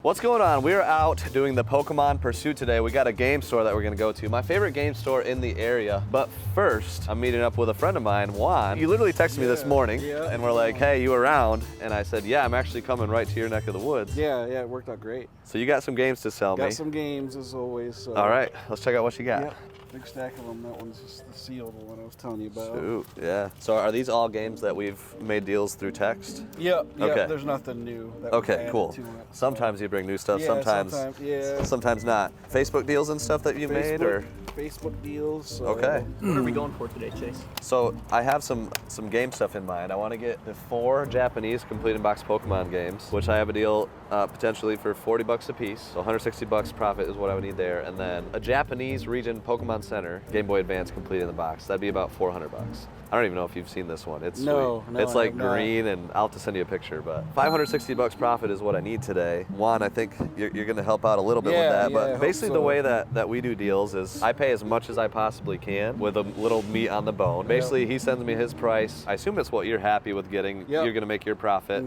What's going on? We're out doing the Pokemon Pursuit today. We got a game store that we're gonna go to. My favorite game store in the area. But first, I'm meeting up with a friend of mine, Juan. You literally texted me this morning and we're like, hey, you around? And I said, yeah, I'm actually coming right to your neck of the woods. Yeah, it worked out great. So you got some games to sell me. Got some games as always. So. All right, let's check out what you got. Yep. Big stack of them. That one's just the sealed one I was telling you about. Ooh, yeah. So are these all games that we've made deals through text? Yep. Okay. There's nothing new. That Okay, cool. Sometimes you bring new stuff, sometimes not. Facebook deals and stuff that you made, or? Facebook deals. So. Okay. What are we going for today, Chase? So I have some game stuff in mind. I want to get the 4 Japanese complete in box Pokemon games, which I have a deal potentially for $40 a piece. So $160 profit is what I would need there, and then a Japanese region Pokemon Center Game Boy Advance complete in the box. That'd be about $400. I don't even know if you've seen this one. It's no, sweet. It's like green, and I'll have to send you a picture. But $560 profit is what I need today. Juan, I think you're going to help out a little bit with that. But basically, the way that we do deals is I pay as much as I possibly can with a little meat on the bone. Basically, he sends me his price. I assume it's what you're happy with getting. You're going to make your profit.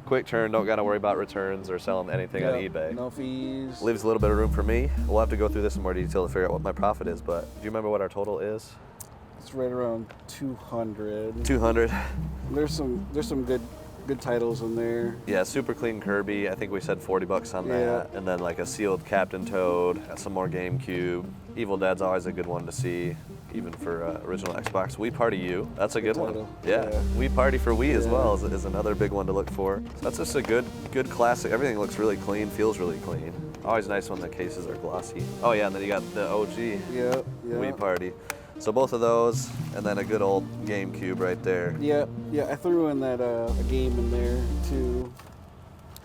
Quick turn. Don't got to worry about returns or selling anything on eBay. No fees. Leaves a little bit of room for me. We'll have to go through this in more detail to figure out what my profit is. But do you remember what our total is? It's right around 200. 200. There's some good titles in there. Yeah, Super Clean Kirby. I think we said $40 on that. And then like a sealed Captain Toad. Got some more GameCube. Evil Dead's always a good one to see, even for original Xbox. Wii Party U. That's a good one. Yeah. Wii Party for Wii as well is another big one to look for. So that's just a good classic. Everything looks really clean, feels really clean. Always nice when the cases are glossy. Oh yeah, and then you got the OG Wii Party. So both of those, and then a good old GameCube right there. Yeah, I threw in that a game in there too.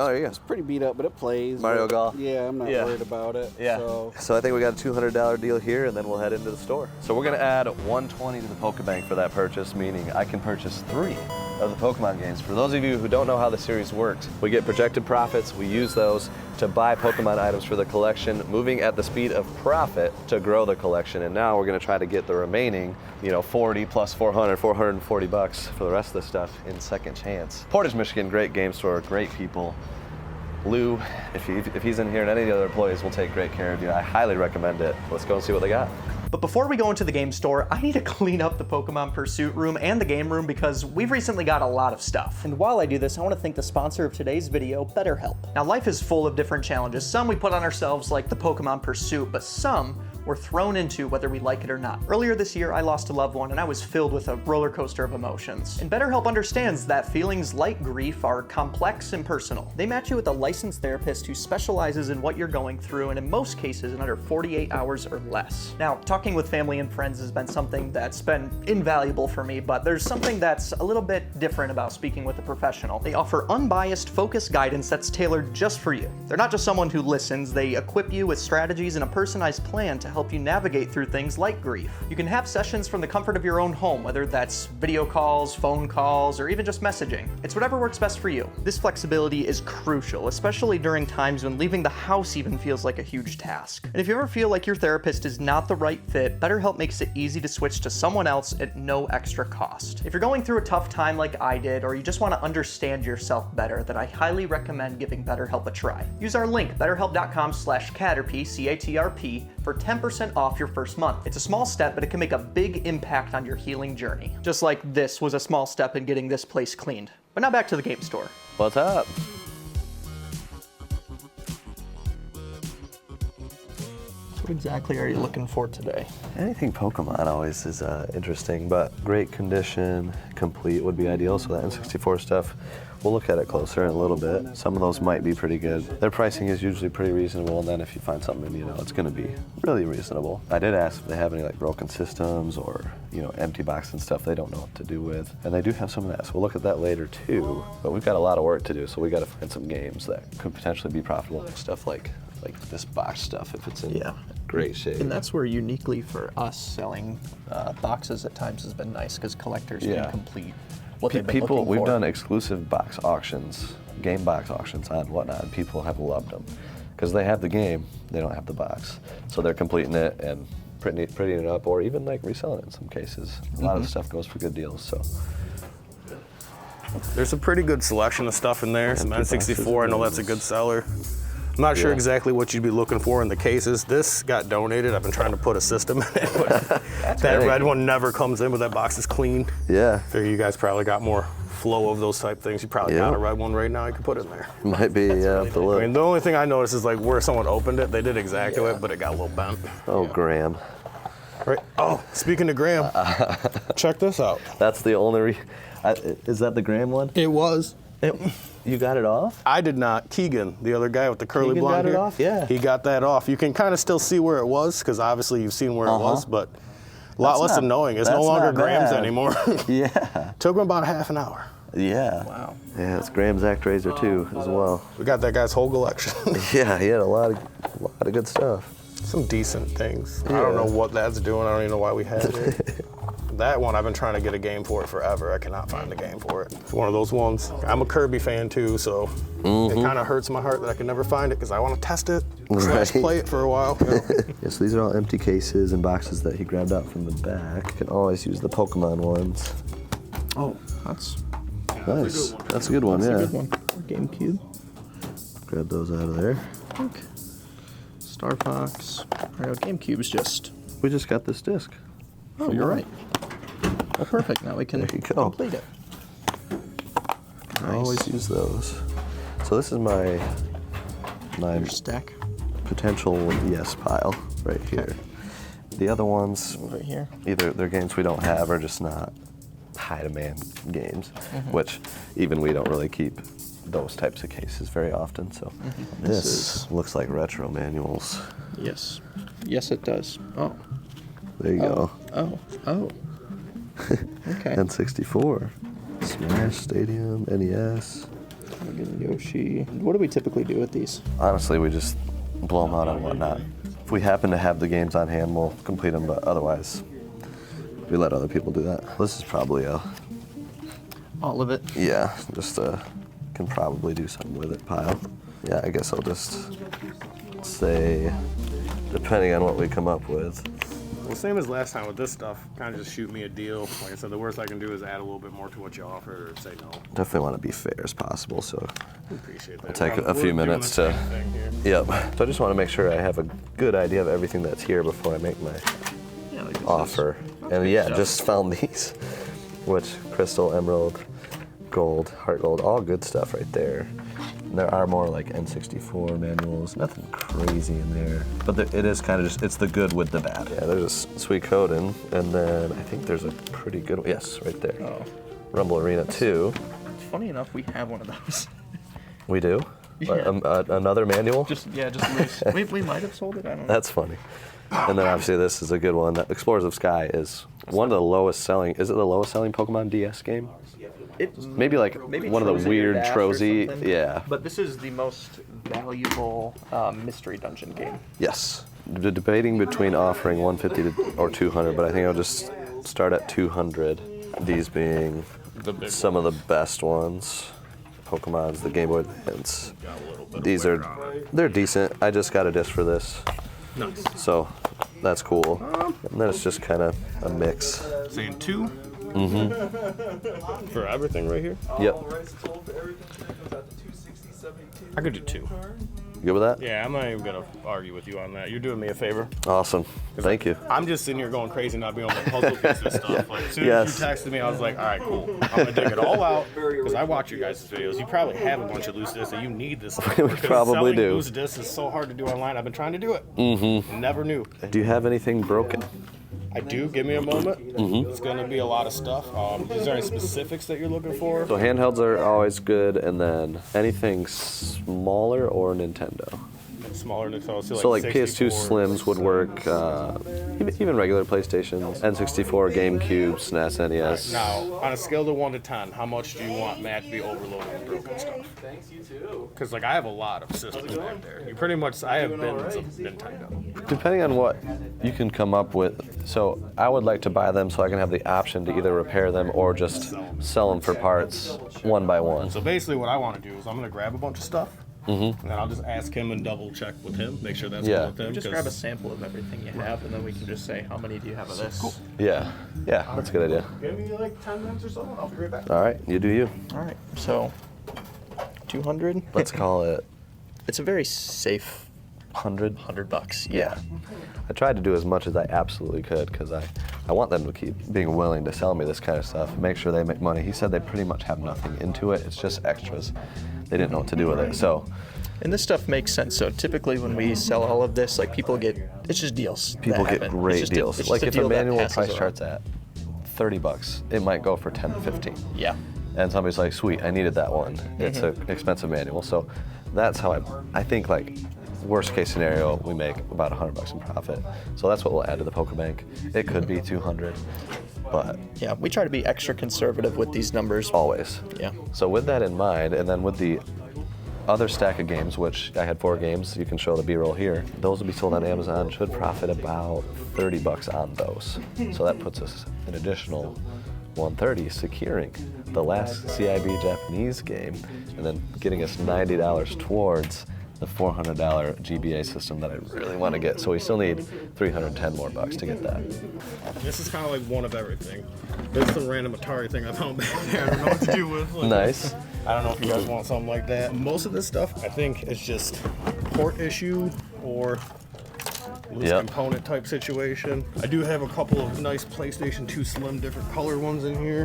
Oh, there you go. It's pretty beat up, but it plays. Mario Golf. Yeah, I'm not worried about it. Yeah. So I think we got a $200 deal here, and then we'll head into the store. So we're gonna add $120 to the Pokebank for that purchase, meaning I can purchase 3 of the Pokemon games. For those of you who don't know how the series works, we get projected profits. We use those to buy Pokemon items for the collection, moving at the speed of profit to grow the collection. And now we're gonna try to get the remaining, 40 plus 400, $440 for the rest of the stuff in second chance. Portage, Michigan, great game store, great people. Lou, if he's in here and any of the other employees will take great care of you. I highly recommend it. Let's go and see what they got. But before we go into the game store, I need to clean up the Pokemon Pursuit room and the game room because we've recently got a lot of stuff. And while I do this, I want to thank the sponsor of today's video, BetterHelp. Now, life is full of different challenges. Some we put on ourselves like the Pokemon Pursuit, but some we're thrown into whether we like it or not. Earlier this year, I lost a loved one and I was filled with a roller coaster of emotions. And BetterHelp understands that feelings like grief are complex and personal. They match you with a licensed therapist who specializes in what you're going through, and in most cases in under 48 hours or less. Now, talking with family and friends has been something that's been invaluable for me, but there's something that's a little bit different about speaking with a professional. They offer unbiased, focused guidance that's tailored just for you. They're not just someone who listens, they equip you with strategies and a personalized plan to help you navigate through things like grief. You can have sessions from the comfort of your own home, whether that's video calls, phone calls, or even just messaging. It's whatever works best for you. This flexibility is crucial, especially during times when leaving the house even feels like a huge task. And if you ever feel like your therapist is not the right fit, BetterHelp makes it easy to switch to someone else at no extra cost. If you're going through a tough time like I did, or you just want to understand yourself better, then I highly recommend giving BetterHelp a try. Use our link, betterhelp.com/Caterpie, C-A-T-R-P, for 10% off your first month. It's a small step, but it can make a big impact on your healing journey. Just like this was a small step in getting this place cleaned. But now back to the game store. What's up? What exactly are you looking for today? Anything Pokemon always is interesting, but great condition, complete would be ideal. So that N64 stuff, we'll look at it closer in a little bit. Some of those might be pretty good. Their pricing is usually pretty reasonable, and then if you find something, it's gonna be really reasonable. I did ask if they have any like broken systems or, empty box and stuff they don't know what to do with. And they do have some of that, so we'll look at that later too. But we've got a lot of work to do, so we gotta find some games that could potentially be profitable. Stuff like this box stuff, if it's in great shape. And that's where uniquely for us selling boxes at times has been nice, because collectors can complete what they've been looking for. We've done exclusive box auctions, game box auctions on whatnot, and people have loved them. Because they have the game, they don't have the box. So they're completing it and printing it up, or even like reselling it in some cases. A lot of the stuff goes for good deals, so. There's a pretty good selection of stuff in there. Some N64, I know that's a good seller. I'm not sure exactly what you'd be looking for in the cases. This got donated. I've been trying to put a system in it, but that red one never comes in, but that box is clean. Yeah. Figure you guys probably got more flow of those type things. You probably got a red one right now you could put in there. Might be, yeah, have to look. I mean, the only thing I noticed is like where someone opened it, they did exactly it, but it got a little bent. Oh, Graham. Right. Oh, speaking of Graham, check this out. That's the only, is that the Graham one? It was. You got it off? I did not. Keegan, the other guy with the curly Keegan blonde got it hair, off? Yeah. he got that off. You can kind of still see where it was, because obviously you've seen where it was, but a lot less annoying. It's no longer Graham's anymore. Yeah. Took him about half an hour. Yeah. Wow. Yeah, it's Graham's ActRaiser too, as well. We got that guy's whole collection. Yeah, he had a lot of good stuff. Some decent things. I don't know what that's doing. I don't even know why we had it. That one, I've been trying to get a game for it forever. I cannot find a game for it. It's one of those ones. I'm a Kirby fan too, so it kind of hurts my heart that I can never find it because I want to test it, / play it for a while. You know? Yeah, so these are all empty cases and boxes that he grabbed out from the back. You can always use the Pokemon ones. Oh, that's Nice. That's a good one, a yeah. good one. GameCube. Grab those out of there. Okay. Star Fox. GameCube's just. We just got this disc. Oh, you're right. Well, perfect. Now we can There you go. complete it. I always use those. So this is my Your stack potential yes pile right here. The other ones, right here. either they're games we don't have or just not high demand games, which even we don't really keep those types of cases very often. So this looks like retro manuals. Yes. Yes, it does. Oh. There you go. Oh. Okay. N64, Smash, Stadium, NES. Again, Yoshi. What do we typically do with these? Honestly, we just blow them out and whatnot. If we happen to have the games on hand, we'll complete them, but otherwise, we let other people do that. This is probably All of it. yeah, just can probably do something with it pile. Yeah, I guess I'll just say, depending on what we come up with. Well, same as last time with this stuff, kind of just shoot me a deal. Like I said, the worst I can do is add a little bit more to what you offer or say no. Definitely want to be fair as possible, so Appreciate that. I'll take We're a few doing minutes the to, same thing here. yep. So I just want to make sure I have a good idea of everything that's here before I make my Yeah, like this offer. And yeah, just found these, which crystal, emerald, gold, heart gold, all good stuff right there. And there are more like N64 manuals, nothing crazy in there. But it is kind of just, it's the good with the bad. Yeah, there's a sweet coding, and then I think there's a pretty good one. Yes, right there. Oh. Rumble Arena 2. Funny enough, we have one of those. We do? Yeah. Another manual? Just loose. we might have sold it. I don't know. That's funny. And then obviously this is a good one. Explorers of Sky is one of the lowest selling, is it the lowest selling Pokemon DS game? Maybe one of the weird Trozy, yeah. But this is the most valuable mystery dungeon game. Yes. Debating between offering 150 or 200, but I think I'll just start at 200. These being some of the best ones. Pokemon's, the Game Boy Advance. These they're decent. I just got a disc for this. Nice. So that's cool. And then it's just kind of a mix. Saying 2? For everything right here? Yep. I could do 2. Good with that? Yeah, I'm not even gonna argue with you on that. You're doing me a favor. Awesome. Thank you. I'm just sitting here going crazy, not being able to puzzle pieces and stuff. Like, as soon Yes. as you texted me, I was like, all right, cool. I'm gonna dig it all out because I watch your guys' videos. You probably have a bunch of loose discs and you need this. We because probably selling do. Loose discs is so hard to do online. I've been trying to do it. Never knew. Do you have anything broken? I do. Give me a moment. It's gonna be a lot of stuff. Is there any specifics that you're looking for? So handhelds are always good, and then anything smaller or Nintendo. Smaller than So like PS2 Slims would work, even regular PlayStations, N64, GameCube, SNES, NES. Now, on a scale of 1 to 10, how much do you want Matt to be overloaded with broken stuff? Because like I have a lot of systems back there. You pretty much, I have bins of Nintendo. Depending on what you can come up with. So I would like to buy them so I can have the option to either repair them or just sell them for parts one by one. So basically what I want to do is I'm going to grab a bunch of stuff. And then I'll just ask him and double check with him, make sure that's cool with him. Just grab a sample of everything you have, and then we can just say, how many do you have of this? Cool. Yeah, that's a good idea. Give me like 10 minutes or so, and I'll be right back. All right, you do you. All right, so 200. Let's call it It's a very safe 100 $100. Yeah. I tried to do as much as I absolutely could because I want them to keep being willing to sell me this kind of stuff, make sure they make money. He said they pretty much have nothing into it. It's just extras. They didn't know what to do with it. So, And this stuff makes sense. So typically when we sell all of this, like people get, it's just deals. people get great deals. It's Like just if a deal that manual passes price around. chart's at $30, it might go for 10 to 15. Yeah. And somebody's like, sweet, I needed that one. It's an expensive manual. So that's how I think like worst case scenario, we make about $100 in profit. So that's what we'll add to the PokeBank. It could be 200, but Yeah, we try to be extra conservative with these numbers. always. Yeah. So with that in mind, and then with the other stack of games, which I had 4 games, you can show the B-roll here, those will be sold on Amazon, should profit about $30 on those. So that puts us an additional 130, securing the last CIB Japanese game, and then getting us $90 towards the $400 GBA system that I really want to get. So we still need 310 more bucks to get that. This is kind of like one of everything. There's some random Atari thing I found back there. I don't know what to do with. Like, Nice. I don't know if you guys want something like that. Most of this stuff, I think, is just port issue or loose Yep. component type situation. I do have a couple of nice PlayStation 2 Slim different color ones in here.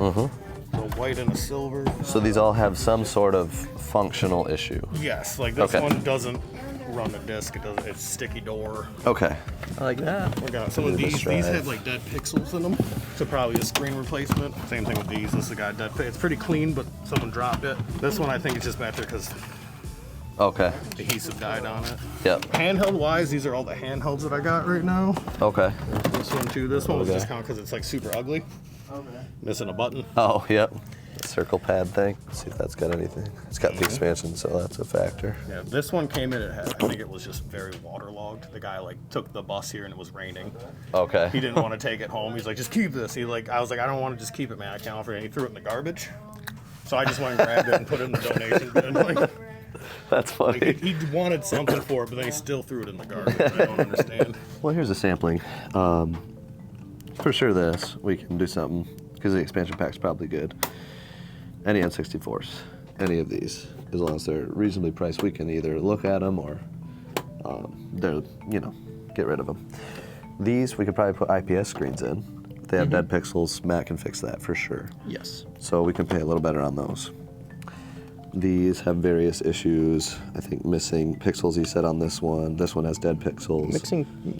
A white and a silver. So these all have some sort of functional issue. Yes, like this Okay. one doesn't run the disc. It doesn't. It's sticky door. Okay. I like that. We got some of This these. drive. These have like dead pixels in them, so probably a screen replacement. Same thing with these. This has got dead. It's pretty clean, but someone dropped it. This one I think is just back there because Okay. adhesive died on it. Yep. Handheld wise, these are all the handhelds that I got right now. Okay. This one too. This one was Okay. just kind of because it's like super ugly. Missing a button. Oh, yep. Circle pad thing. Let's see if that's got anything. It's got the expansion, so that's a factor. Yeah, this one came in. I think it was just very waterlogged. The guy like took the bus here and it was raining. Okay. He didn't want to take it home. He's like, just keep this. I was like, I don't want to just keep it, man. I can't offer it. And he threw it in the garbage. So I just went and grabbed it and put it in the donation bin. Like, That's funny. he wanted something for it, but then he still threw it in the garbage. I don't understand. Well, here's a sampling. For sure this, we can do something, because the expansion pack's probably good. Any N64s, any of these, as long as they're reasonably priced, we can either look at them or get rid of them. These, we could probably put IPS screens in. If they have dead pixels, Matt can fix that for sure. Yes. So we can pay a little better on those. These have various issues. I think missing pixels, he said on this one. This one has dead pixels.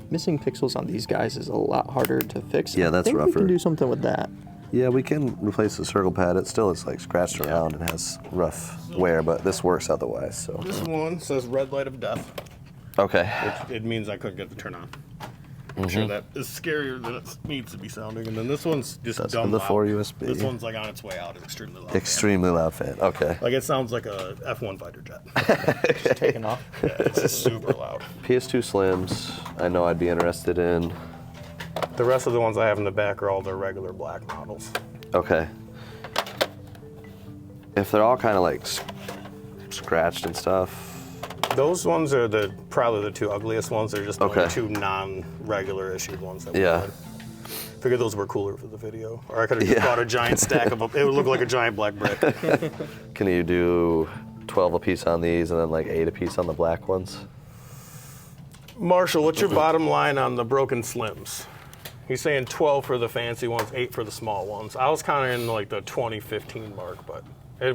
Missing pixels on these guys is a lot harder to fix. Yeah, that's I think we rougher. can do something with that. Yeah, we can replace the circle pad. It still is like scratched around and has rough wear, but this works otherwise. So This one says red light of death, okay, which it means I couldn't get the turn on. I'm sure that is scarier than it needs to be sounding. And then this one's just That's dumb for the loud. 4 USB. This one's like on its way out. It's extremely loud. extremely loud fan. Okay, Like it sounds like a F1 fighter jet. Just taking off. Yeah, it's just super loud. PS2 Slims. I know I'd be interested in. The rest of the ones I have in the back are all their regular black models. Okay, if they're all kind of like scratched and stuff. Those ones are probably the 2 ugliest ones. They're just the Okay. only 2 non-regular issued ones that we Yeah. had. Figured those were cooler for the video. Or I could have just bought a giant stack of them. It would look like a giant black brick. Can you do 12 a piece on these and then like 8 a piece on the black ones? Marshall, what's your bottom line on the broken Slims? He's saying 12 for the fancy ones, 8 for the small ones. I was kind of in like the 2015 mark, but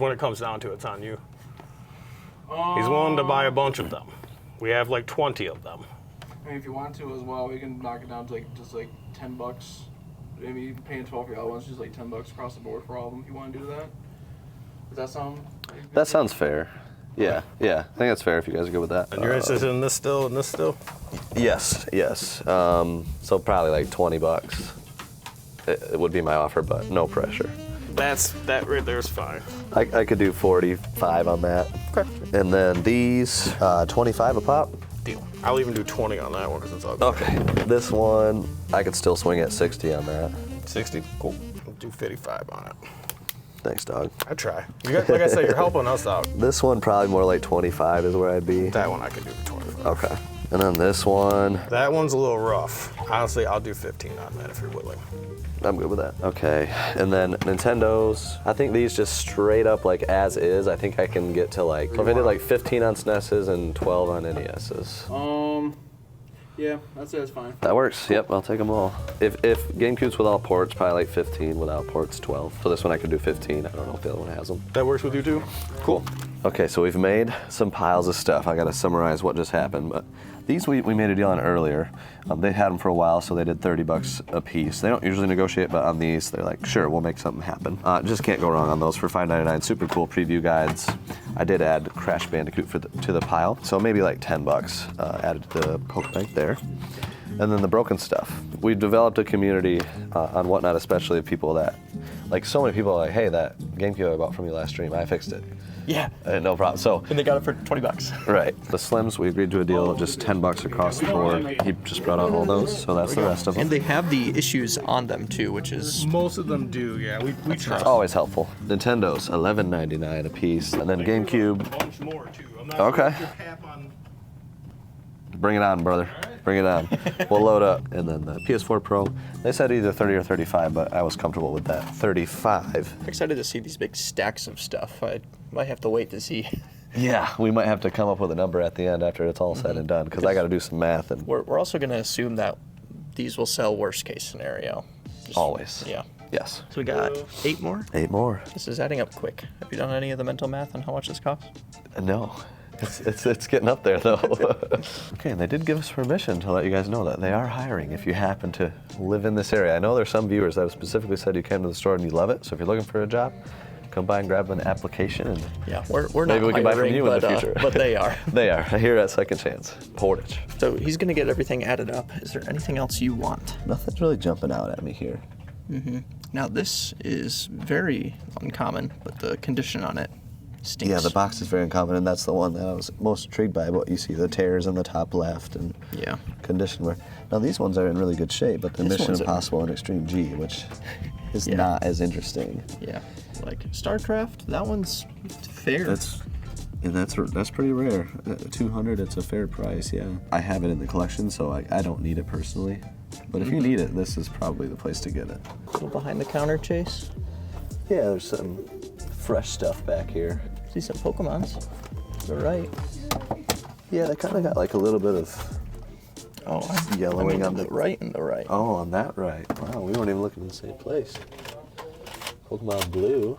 when it comes down to it, it's on you. He's willing to buy a bunch of them. We have like 20 of them. I mean, if you want to as well, we can knock it down to like just like $10. Maybe you can pay 12 for the other ones, just like $10 across the board for all of them. If you want to do that, does that sound? That sounds fair. Yeah, I think that's fair if you guys are good with that. And you're interested in this still and this still? Yes. So probably like $20. It would be my offer, but no pressure. That right there is fine. I could do 45 on that. Okay. And then these, 25 a pop. Deal. I'll even do 20 on that one because it's ugly. Okay. This one, I could still swing at 60 on that. 60? Cool. I'll do 55 on it. Thanks, dog. I try. Like I said, you're helping us out. This one probably more like 25 is where I'd be. That one I could do for 25. Okay. And then this one, That one's a little rough. Honestly, I'll do 15 on that if you're willing. I'm good with that. Okay, and then Nintendos, I think these just straight up like as is, I think I can get to like, so if I did like 15 on SNESs and 12 on NESs. Yeah, I'd say that's fine. That works, yep, I'll take them all. If GameCube's with all ports, probably like 15, without ports, 12. So this one I could do 15, I don't know if the other one has them. That works with you too? Cool. Okay, so we've made some piles of stuff. I gotta summarize what just happened, but these we made a deal on earlier. They had them for a while, so they did 30 bucks a piece. They don't usually negotiate, but on these, they're like, sure, we'll make something happen. Just can't go wrong on those for $5.99. Super cool preview guides. I did add Crash Bandicoot to the pile, so maybe like 10 bucks added to the Pokebank there. And then the broken stuff. We've developed a community on Whatnot, especially of people that, like so many people are like, hey, that GameCube I bought from you last stream, I fixed it. Yeah. No problem. So, And they got it for 20 bucks. right. The Slims, we agreed to a deal of just 10 bucks across the board. He just brought out all those, so that's the rest of them. And they have the issues on them too, which is Most of them do, yeah. We try. Always helpful. Nintendos, $11.99 a piece, and then GameCube. A bunch more too. I'm not Okay. sure if your cap on. Bring it on, brother. Bring it on. We'll load up. And then the PS4 Pro, they said either 30 or 35, but I was comfortable with that. 35. excited to see these big stacks of stuff. I might have to wait to see. Yeah, we might have to come up with a number at the end after it's all said and done, because I got to do some math. And We're also going to assume that these will sell worst case scenario. Just- always. Yeah. Yes. So we got 8 more. 8 more. This is adding up quick. Have you done any of the mental math on how much this costs? No. It's getting up there, though. Okay, and they did give us permission to let you guys know that they are hiring if you happen to live in this area. I know there's some viewers that have specifically said you came to the store and you love it, so if you're looking for a job, come by and grab an application. And Yeah, we're not maybe we can buy from hiring, you in but, the future. but they are. They are. Here at Second Chance. Portage. So he's going to get everything added up. Is there anything else you want? Nothing's really jumping out at me here. Now this is very uncommon, but the condition on it stinks. Yeah, the box is very uncommon, and that's the one that I was most intrigued by. What you see, the tears in the top left and Yeah. condition wear. Now these ones are in really good shape, but the This Mission one's Impossible and Extreme G, which is Yeah. not as interesting. Yeah, like StarCraft, that one's fair. That's pretty rare. 200, it's a fair price. Yeah, I have it in the collection, so I don't need it personally. But if you need it, this is probably the place to get it. a little behind the counter, Chase. Yeah, there's some fresh stuff back here. See some Pokemons. They're right. Yeah, they kind of got like a little bit of Oh, yellowing on the the right and the right. Oh, on that right. Wow, we weren't even looking in the same place. Pokemon Blue.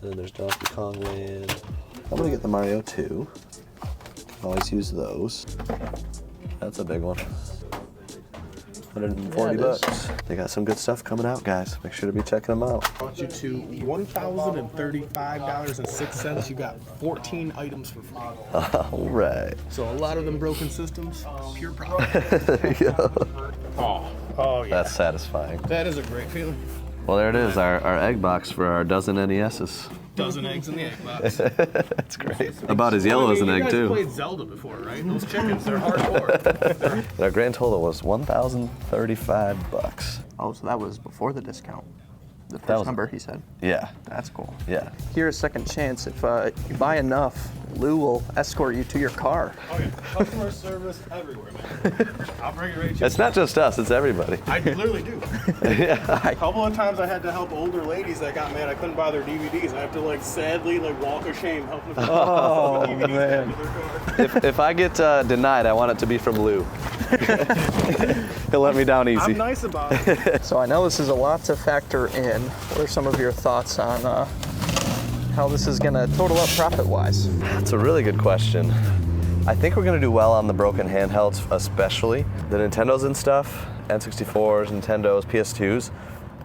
And then there's Donkey Kong Land. I'm gonna get the Mario 2. Always use those. That's a big one. 140 Yeah, it is. bucks. They got some good stuff coming out, guys. Make sure to be checking them out. Brought you to $1,035.06. You got 14 items for free. All right. So a lot of them broken systems, pure profit. Yeah. Oh yeah. That's satisfying. That is a great feeling. Well, there it is, our egg box for our dozen NESs. Dozen eggs in the egg box. That's great. About as yellow as an egg, You guys too. played Zelda before, right? Those chickens, they're hardcore. Our grand total was $1,035. Oh, so that was before the discount. The first was- number he said. Yeah, That's cool. yeah. Here at Second Chance, if you buy enough, Lou will escort you to your car. Oh yeah, customer service everywhere, man. I'll bring it right to you. It's not just us, it's everybody. I literally do. A couple of times I had to help older ladies that got mad I couldn't buy their DVDs. I have to sadly walk of shame helping them Oh, DVDs man. into their car. If I get denied, I want it to be from Lou. He'll let me down easy. I'm nice about it. So I know this is a lot to factor in. What are some of your thoughts on how this is going to total up profit-wise? That's a really good question. I think we're gonna do well on the broken handhelds, especially the Nintendos and stuff, N64s, Nintendos, PS2s.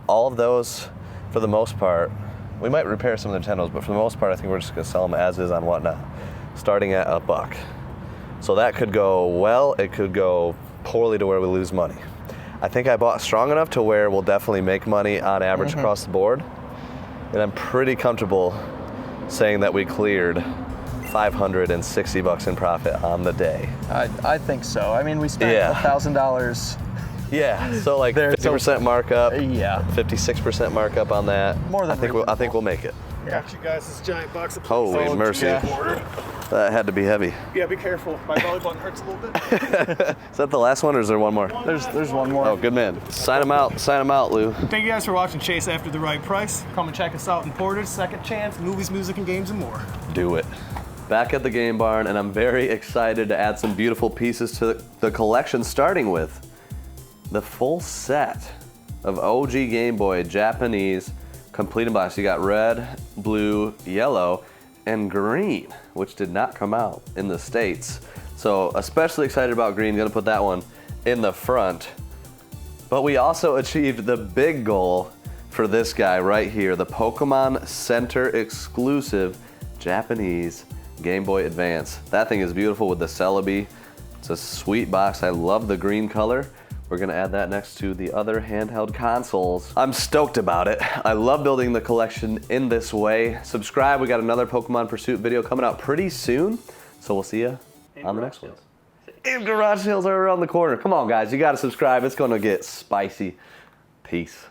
All of those, for the most part, we might repair some of the Nintendos, but for the most part, I think we're just gonna sell them as is on Whatnot, starting at $1. So that could go well, it could go poorly to where we lose money. I think I bought strong enough to where we'll definitely make money on average across the board, and I'm pretty comfortable saying that we cleared $560 in profit on the day. I think so. I mean, we spent Yeah. $1,000. Yeah, so like 50% markup, Yeah. 56% markup on that. More than I think we'll make it. Got you guys this giant box of Holy mercy. yeah. order. That had to be heavy. Yeah, be careful. My belly button hurts a little bit. Is that the last one or is there one more? There's one more. Oh, good man. Sign them out, Lou. Thank you guys for watching Chase After the Right Price. Come and check us out in Portage, Second Chance, movies, music, and games, and more. Do it. Back at the game barn, and I'm very excited to add some beautiful pieces to the collection, starting with the full set of OG Game Boy Japanese complete in box. You got red, blue, yellow, and green, which did not come out in the States. So especially excited about green, gonna put that one in the front. But we also achieved the big goal for this guy right here, the Pokemon Center exclusive Japanese Game Boy Advance. That thing is beautiful with the Celebi. It's a sweet box. I love the green color. We're gonna add that next to the other handheld consoles. I'm stoked about it. I love building the collection in this way. Subscribe, we got another Pokemon Pursuit video coming out pretty soon. So we'll see you on the next one. And garage sales are around the corner. Come on guys, you gotta subscribe. It's gonna get spicy. Peace.